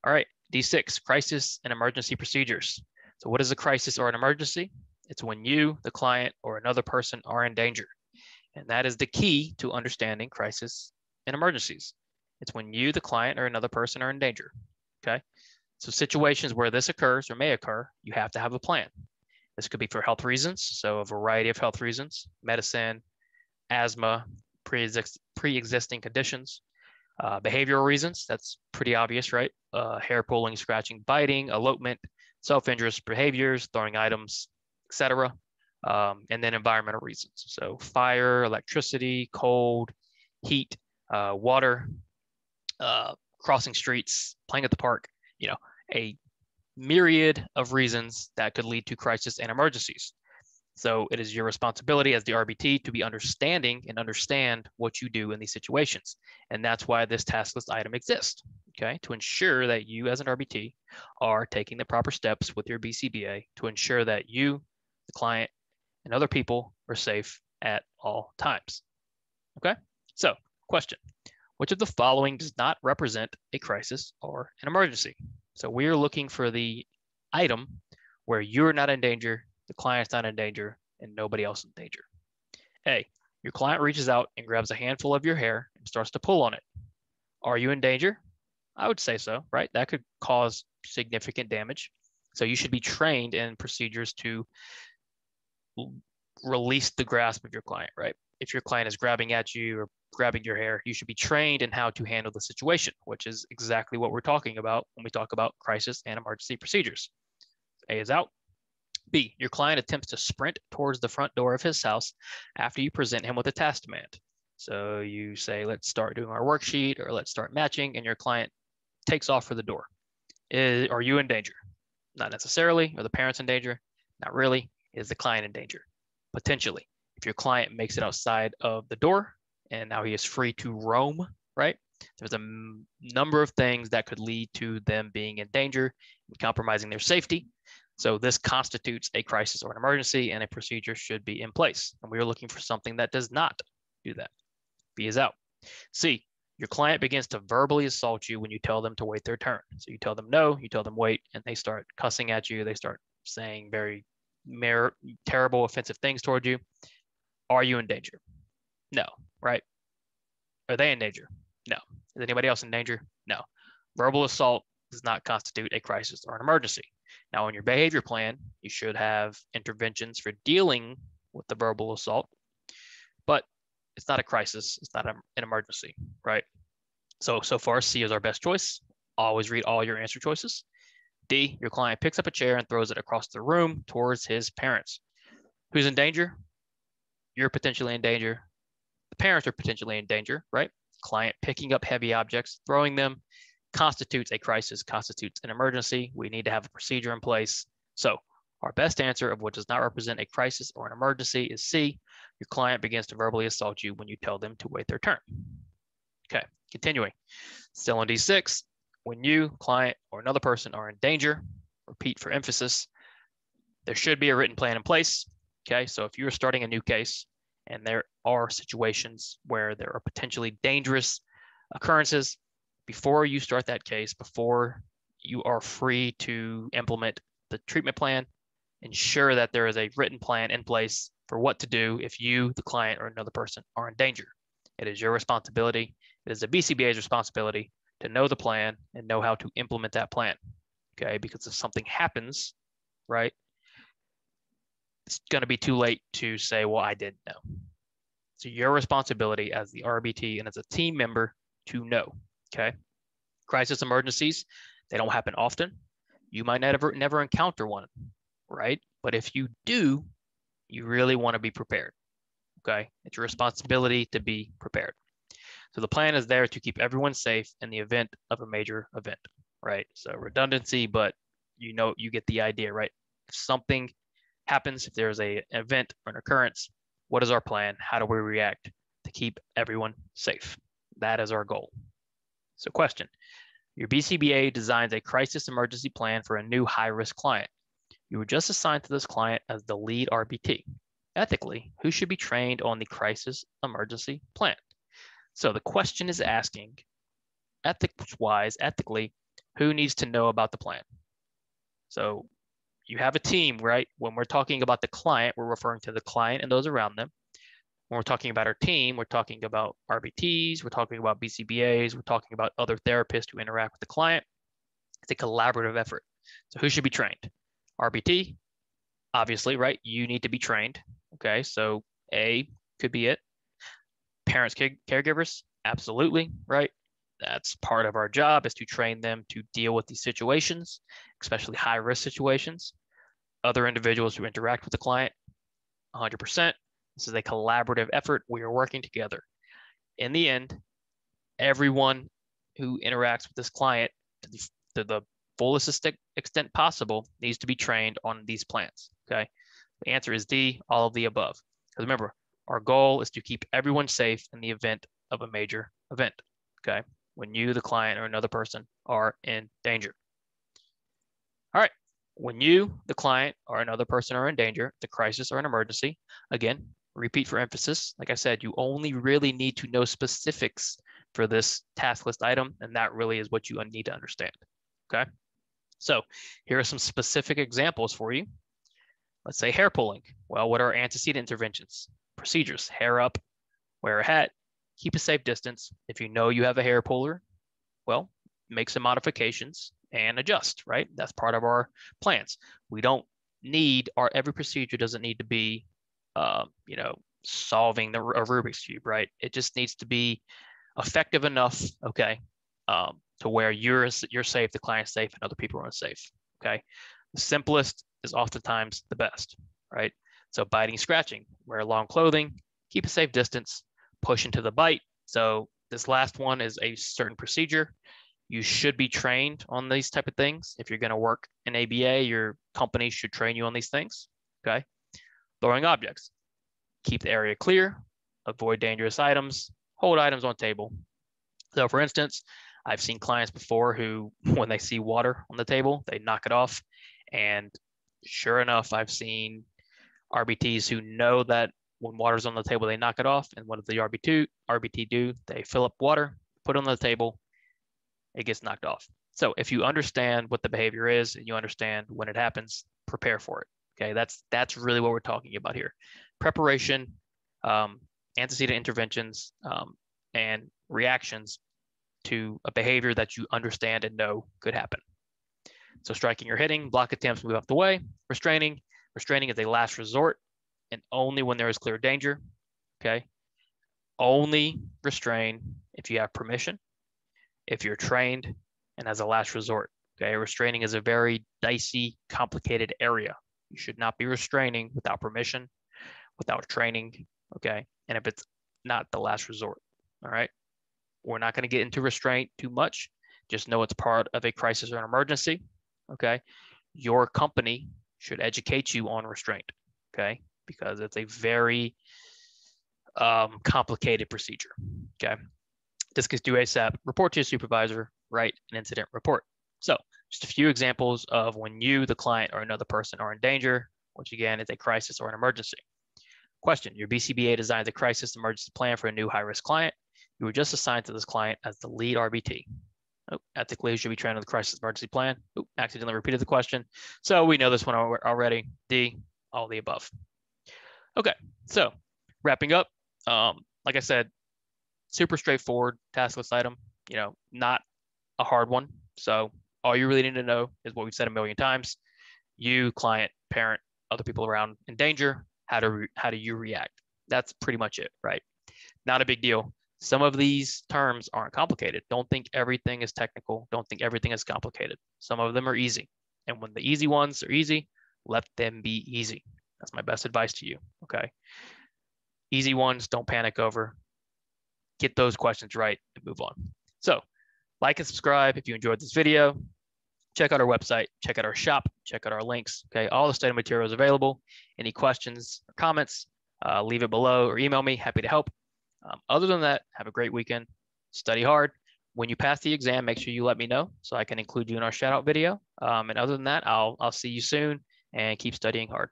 All right, D6, crisis and emergency procedures. So what is a crisis or an emergency? It's when you, the client, or another person are in danger. And that is the key to understanding crisis and emergencies. It's when you, the client, or another person are in danger. Okay. So situations where this occurs or may occur, you have to have a plan. This could be for health reasons. So a variety of health reasons, medicine, asthma, pre-existing conditions, behavioral reasons. That's pretty obvious, right? Hair pulling, scratching, biting, elopement, self-injurious behaviors, throwing items, etc. And then environmental reasons. So fire, electricity, cold, heat, water, crossing streets, playing at the park, a myriad of reasons that could lead to crisis and emergencies. So it is your responsibility as the RBT to be understanding and understand what you do in these situations. And that's why this task list item exists, okay? To ensure that you as an RBT are taking the proper steps with your BCBA to ensure that you, the client, and other people are safe at all times, okay? So question, which of the following does not represent a crisis or an emergency? So we're looking for the item where you're not in danger, the client's not in danger, and nobody else in danger. A, your client reaches out and grabs a handful of your hair and starts to pull on it. Are you in danger? I would say so, right? That could cause significant damage. So you should be trained in procedures to release the grasp of your client, right? If your client is grabbing at you or grabbing your hair, you should be trained in how to handle the situation, which is exactly what we're talking about when we talk about crisis and emergency procedures. A is out. B, your client attempts to sprint towards the front door of his house after you present him with a task demand. So you say, let's start doing our worksheet or let's start matching, and your client takes off for the door. Are you in danger? Not necessarily. Are the parents in danger? Not really. Is the client in danger? Potentially. If your client makes it outside of the door and now he is free to roam, right? There's a number of things that could lead to them being in danger and compromising their safety. So this constitutes a crisis or an emergency, and a procedure should be in place. And we are looking for something that does not do that. B is out. C, your client begins to verbally assault you when you tell them to wait their turn. So you tell them no, you tell them wait, and they start cussing at you. They start saying very terrible, offensive things toward you. Are you in danger? No, right? Are they in danger? No. Is anybody else in danger? No. Verbal assault does not constitute a crisis or an emergency. Now, in your behavior plan, you should have interventions for dealing with the verbal assault, but it's not a crisis. It's not an emergency, right? So far, C is our best choice. Always read all your answer choices. D, your client picks up a chair and throws it across the room towards his parents. Who's in danger? You're potentially in danger. The parents are potentially in danger, right? Client picking up heavy objects, throwing them, constitutes a crisis, constitutes an emergency. We need to have a procedure in place. So our best answer of what does not represent a crisis or an emergency is C. Your client begins to verbally assault you when you tell them to wait their turn. Okay, continuing. Still on D6, when you, client, or another person are in danger, repeat for emphasis, there should be a written plan in place. Okay, so if you're starting a new case and there are situations where there are potentially dangerous occurrences, before you start that case, before you are free to implement the treatment plan, ensure that there is a written plan in place for what to do if you, the client, or another person are in danger. It is your responsibility. It is the BCBA's responsibility to know the plan and know how to implement that plan, okay? Because if something happens, right, it's going to be too late to say, well, I didn't know. So your responsibility as the RBT and as a team member to know, okay? Crisis emergencies, they don't happen often. You might never encounter one, right? But if you do, you really want to be prepared, okay? It's your responsibility to be prepared. So the plan is there to keep everyone safe in the event of a major event, right? So redundancy, but you get the idea, right? If something happens, if there's an event or an occurrence, what is our plan? How do we react to keep everyone safe? That is our goal. So question, your BCBA designs a crisis emergency plan for a new high-risk client. You were just assigned to this client as the lead RBT. Ethically, who should be trained on the crisis emergency plan? So the question is asking, ethics-wise, ethically, Who needs to know about the plan? So you have a team, right? When we're talking about the client, we're referring to the client and those around them. When we're talking about our team, we're talking about RBTs, we're talking about BCBAs, we're talking about other therapists who interact with the client. It's a collaborative effort. So who should be trained? RBT, obviously, right? You need to be trained. Okay, so A could be it. Parents, caregivers, absolutely, right? That's part of our job, is to train them to deal with these situations, especially high risk situations. Other individuals who interact with the client, 100%. This is a collaborative effort. We are working together. In the end, everyone who interacts with this client to the fullest extent possible needs to be trained on these plans. Okay. The answer is D, all of the above. Because remember, our goal is to keep everyone safe in the event of a major event. Okay. When you, the client, or another person are in danger. All right. When you, the client, or another person are in danger, the crisis or an emergency, again, repeat for emphasis. Like I said, you only really need to know specifics for this task list item, and that really is what you need to understand. Okay. So here are some specific examples for you. Let's say hair pulling. Well, what are antecedent interventions? Procedures: hair up, wear a hat, keep a safe distance. If you know you have a hair puller, well, make some modifications and adjust, right? That's part of our plans. We don't need every procedure doesn't need to be, solving a Rubik's Cube, right? It just needs to be effective enough, okay, to where you're safe, the client's safe, and other people are unsafe, okay? The simplest is oftentimes the best, right? So biting, scratching, wear long clothing, keep a safe distance, push into the bite. So this last one is a certain procedure. You should be trained on these type of things. If you're going to work in ABA, your company should train you on these things, okay? Throwing objects, keep the area clear, avoid dangerous items, hold items on table. So for instance, I've seen clients before who, when they see water on the table, they knock it off. And sure enough, I've seen RBTs who know that when water's on the table, they knock it off. And what does the RBT do? They fill up water, put it on the table, it gets knocked off. So if you understand what the behavior is and you understand when it happens, prepare for it. Okay, that's really what we're talking about here. Preparation, antecedent interventions, and reactions to a behavior that you understand and know could happen. So striking or hitting, block attempts, move out the way. Restraining is a last resort and only when there is clear danger. Okay, only restrain if you have permission, if you're trained, and as a last resort. Okay, restraining is a very dicey, complicated area. You should not be restraining without permission, without training, okay? And if it's not the last resort, all right? We're not going to get into restraint too much. Just know it's part of a crisis or an emergency, okay? Your company should educate you on restraint, okay? Because it's a very complicated procedure, okay? Discuss due ASAP, report to your supervisor, write an incident report. So just a few examples of when you, the client, or another person are in danger, which again is a crisis or an emergency. Question: your BCBA designs a crisis emergency plan for a new high-risk client. You were just assigned to this client as the lead RBT. Oh, ethically, should be trained on the crisis emergency plan. Oh, accidentally repeated the question. So we know this one already. D, all the above. Okay, so wrapping up, like I said, super straightforward task list item, not a hard one. So all you really need to know is what we've said a million times. You, client, parent, other people around in danger, how do you react? That's pretty much it, right? Not a big deal. Some of these terms aren't complicated. Don't think everything is technical. Don't think everything is complicated. Some of them are easy. And when the easy ones are easy, let them be easy. That's my best advice to you, okay? Easy ones, don't panic over. Get those questions right and move on. So like and subscribe if you enjoyed this video. Check out our website, check out our shop, check out our links. Okay, all the study materials available. Any questions or comments, leave it below or email me. Happy to help. Other than that, have a great weekend. Study hard. When you pass the exam, make sure you let me know so I can include you in our shout out video. And other than that, I'll see you soon and keep studying hard.